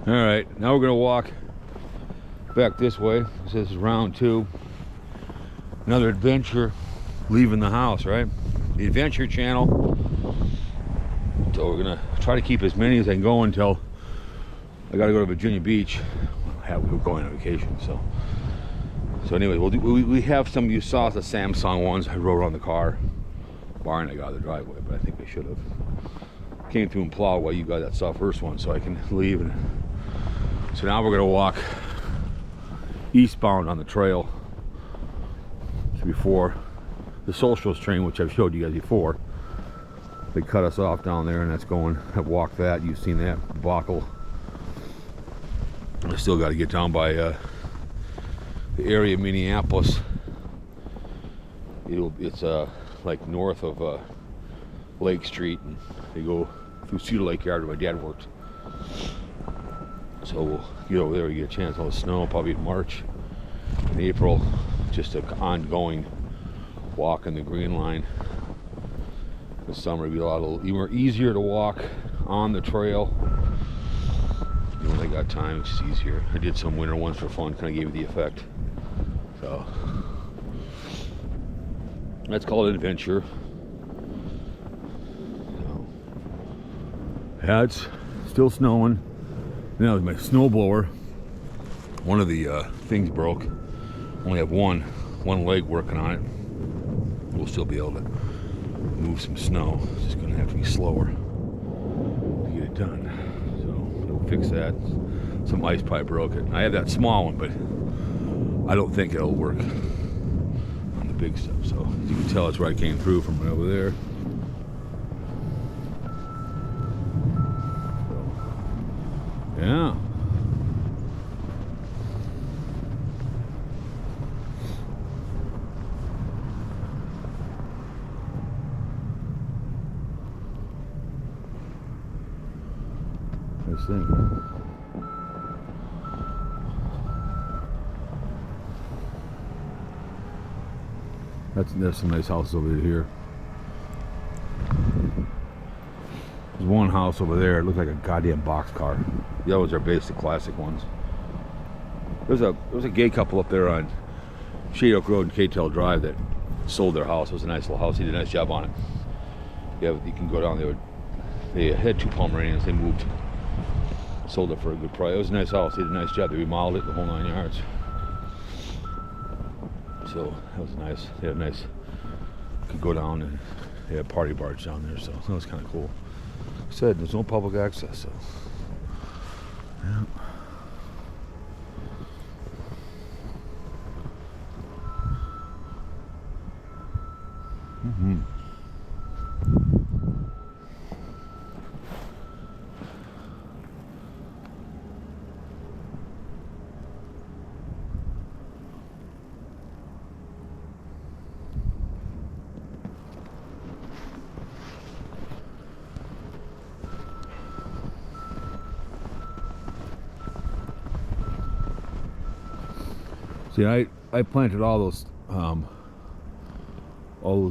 All right, now we're gonna walk back this way. This is round 2. Another adventure, leaving the house, right? The Adventure Channel. So we're gonna try to keep as many as I can go until I gotta go to Virginia Beach. We're going on vacation, so anyway, we have some. You saw the Samsung ones I rode around the car, barring I got out of the driveway, but I think I should have came through and plowed while you got that saw first one, so I can leave. And so now we're gonna walk eastbound on the trail. So before the Socialist train, which I've showed you guys before, they cut us off down there, and that's going. I've walked that. You've seen that debacle. I still got to get down by the area of Minneapolis. It's like north of Lake Street, and they go through Cedar Lake Yard where my dad worked. So we'll get over there. We get a chance. All the snow probably in March and April. Just an ongoing walk in the Green Line. This summer it'd be a lot easier to walk on the trail. You know, when I got time, it's just easier. I did some winter ones for fun, kind of gave you the effect. So that's called an adventure. So, yeah, it's still snowing. Now my snowblower, one of the things broke. Only have one leg working on it. We'll still be able to move some snow. It's just going to have to be slower to get it done. We'll fix that. Some ice pipe broke it. I have that small one, but I don't think it'll work on the big stuff. So as you can tell, it's where I came through from right over there. So, yeah. Nice thing. There's some nice houses over here. There's one house over there. It looked like a goddamn boxcar. The others are basic classic ones. There's a gay couple up there on Shade Oak Road and K-Tel Drive that sold their house. It was a nice little house. He did a nice job on it. Yeah, you can go down there. They had 2 Pomeranians. They moved. Sold it for a good price. It was a nice house. They did a nice job. They remodeled it, the whole 9 yards. So that was nice. They had a nice. Could go down and they had party bars down there. So that was kind of cool. Like I said, there's no public access. So yeah. Mm-hmm. See, I planted all those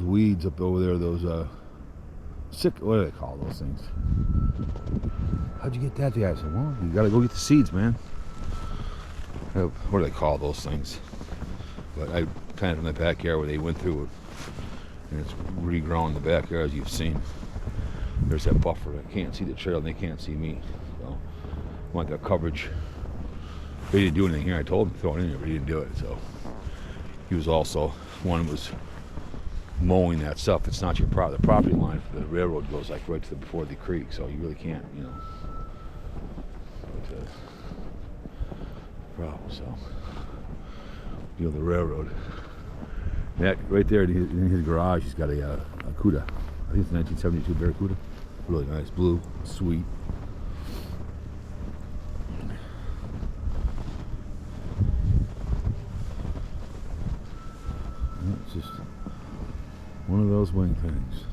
weeds up over there. Those what do they call those things? How'd you get that? The guy said, well, you gotta go get the seeds, man. What do they call those things? But I planted in the backyard where they went through it, and it's regrown in the backyard, as you've seen. There's that buffer. I can't see the trail, and they can't see me. So I want that coverage. They didn't do anything here. I told him to throw it in here, but he didn't do it. So he was also one was mowing that stuff. It's not your the property line for the railroad goes like right to before the creek, so you really can't, you know. But, problem. So you know, the railroad. That right there in his garage, he's got a Cuda. I think it's a 1972 Barracuda. Really nice, blue, sweet. It's just one of those wing things.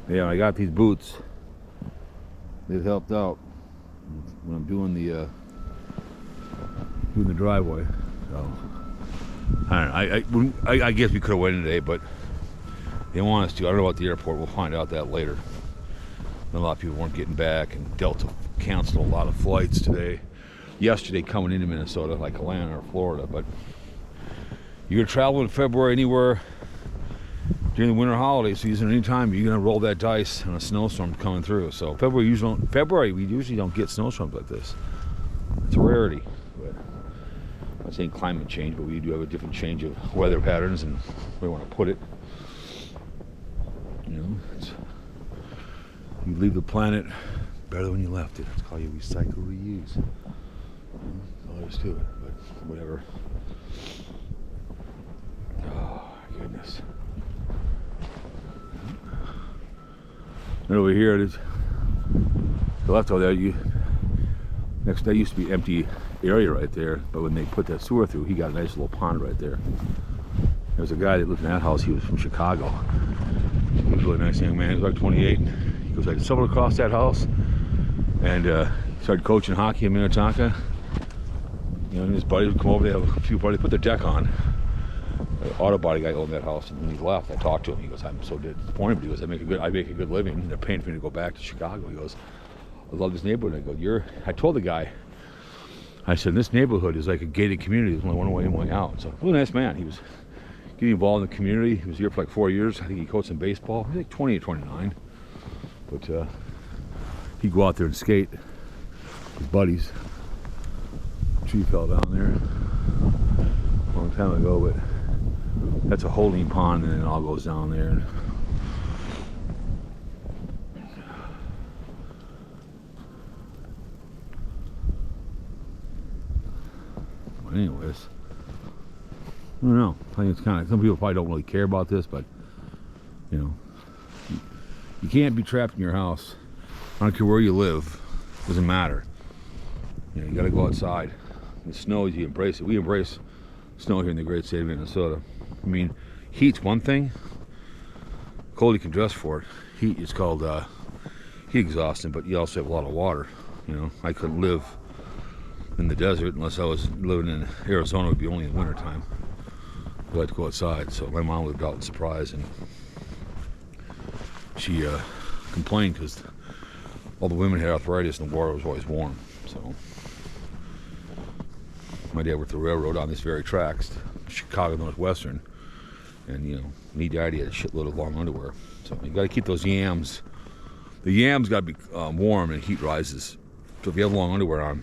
Yeah, I got these boots. they've helped out when I'm doing the driveway. So I don't know. I guess we could have waited today, but they want us to. I don't know about the airport. We'll find out that later. A lot of people weren't getting back, and Delta canceled a lot of flights today. Yesterday coming into Minnesota, like Atlanta or Florida. But you're gonna travel in February anywhere during the winter holiday season, anytime you're gonna roll that dice on a snowstorm coming through. So February we usually don't get snowstorms like this. It's a rarity. But I'm not saying climate change, but we do have a different change of weather patterns and where we want to put it. You know, you leave the planet better than when you left it. It's called you recycle, reuse. That's all there is to it, but whatever. Oh, goodness. And over here it is. The left over there, that used to be empty area right there, but when they put that sewer through, he got a nice little pond right there. There's a guy that lived in that house. He was from Chicago. He was a really nice young man. He was like 28. He goes, I stumbled across that house and started coaching hockey in Minnetonka. You know, and his buddies would come over. They have a few buddies, put their deck on. The auto body guy owned that house, and when he left, I talked to him. He goes, I'm so disappointed, but he goes, I make a good living. And they're paying for me to go back to Chicago. He goes, I love this neighborhood. I go, I told the guy, I said, this neighborhood is like a gated community. There's only one way in, one way out. So, really nice man. He was getting involved in the community. He was here for like 4 years. I think he coached some baseball. He was like 20 or 29. But he'd go out there and skate with his buddies. A tree fell down there a long time ago, but that's a holding pond, and then it all goes down there. But anyways, I don't know. I think it's kind of, some people probably don't really care about this, but you know, you can't be trapped in your house. I don't care where you live. It doesn't matter. You know, you got to go outside. The snow, you embrace it. We embrace snow here in the great state of Minnesota. I mean, heat's one thing. Cold, you can dress for it. Heat is called heat exhausting, but you also have a lot of water. You know, I couldn't live in the desert unless I was living in Arizona. It would be only in the wintertime. I like to go outside. So my mom lived out in Surprise, and she complained because all the women had arthritis and the water was always warm. So my dad worked the railroad on this very tracks, Chicago Northwestern, and you know, when he died, he had a shitload of long underwear. So you got to keep those yams. The yams got to be warm, and heat rises. So if you have long underwear on,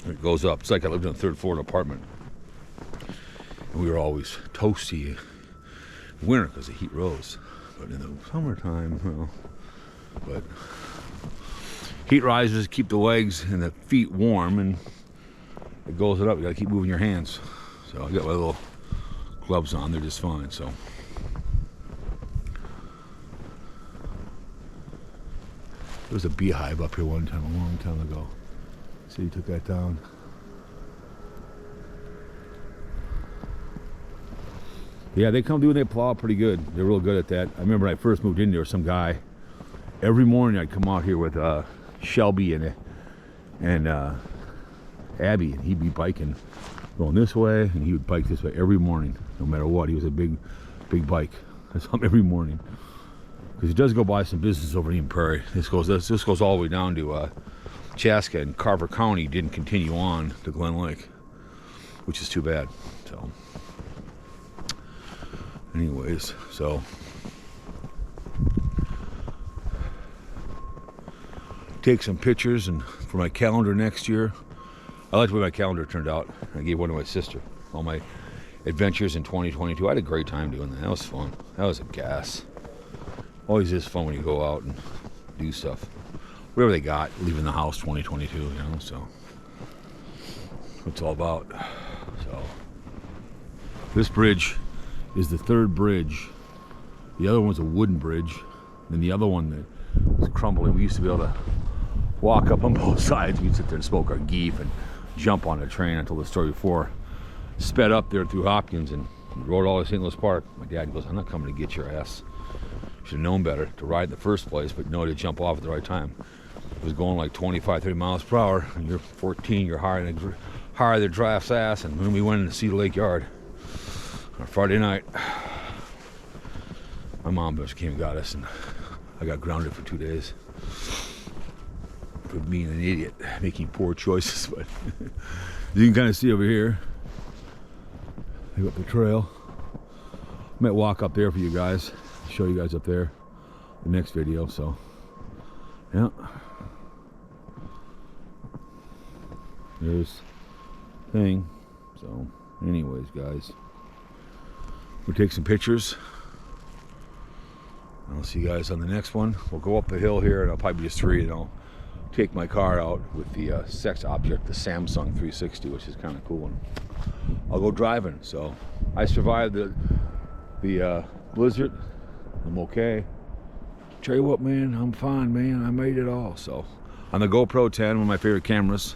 it goes up. It's like I lived in a third floor apartment, and we were always toasty in winter because the heat rose. But in the summertime, well, but heat rises, keep the legs and the feet warm, and it goes it up. You gotta keep moving your hands. So I got my little gloves on, they're just fine. So there was a beehive up here one time, a long time ago. So you took that down. Yeah, they come through and they plow pretty good. They're real good at that. I remember when I first moved in, there was some guy. Every morning I'd come out here with Shelby and Abby, and he'd be biking, going this way, and he would bike this way every morning, no matter what. He was a big bike. I saw him every morning. Because he does go by some business over in Eden Prairie. This goes all the way down to Chaska, and Carver County didn't continue on to Glen Lake, which is too bad. So anyways, so take some pictures and for my calendar next year. I like the way my calendar turned out. I gave one to my sister. All my adventures in 2022. I had a great time doing that. That was fun. That was a gas. Always is fun when you go out and do stuff. Whatever they got, leaving the house 2022, you know, so that's what it's all about. So this bridge is the third bridge. The other one's a wooden bridge. Then the other one that was crumbling. We used to be able to walk up on both sides. We'd sit there and smoke our geef and jump on a train. Until the story before sped up there through Hopkins and rode all to St. Louis Park. My dad goes, I'm not coming to get your ass. Should have known better to ride in the first place, but know to jump off at the right time. was going like 25, 30 miles per hour, and you're 14, you're higher than the giraffe's ass. And when we went in to see the lake yard on Friday night, my mom just came and got us, and I got grounded for 2 days for being an idiot, making poor choices. But you can kind of see over here, I got the trail. Might walk up there for you guys, show you guys up there the next video. So yeah, there's thing. So anyways, guys, we'll take some pictures. I'll see you guys on the next one. We'll go up the hill here, and I'll probably just and I'll take my car out with the sex object, the Samsung 360, which is kind of cool, and I'll go driving. So I survived the blizzard. I'm okay. Tell you what, man, I'm fine, man. I made it all. So on the GoPro 10, one of my favorite cameras.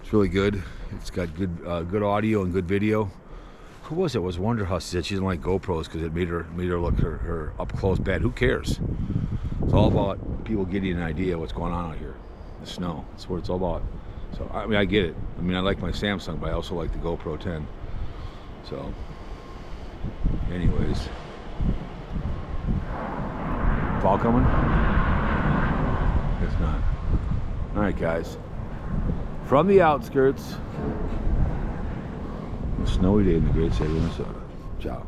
It's really good. It's got good audio and good video. Who was it? It was Wonder Huss said she didn't like GoPros because it made her look her up close bad. Who cares? It's all about people getting an idea of what's going on out here. The snow. That's what it's all about. So I mean, I get it. I mean, I like my Samsung, but I also like the GoPro 10. So anyways, fall coming? It's not. All right, guys. From the outskirts, a snowy day in the great state of Minnesota. Ciao.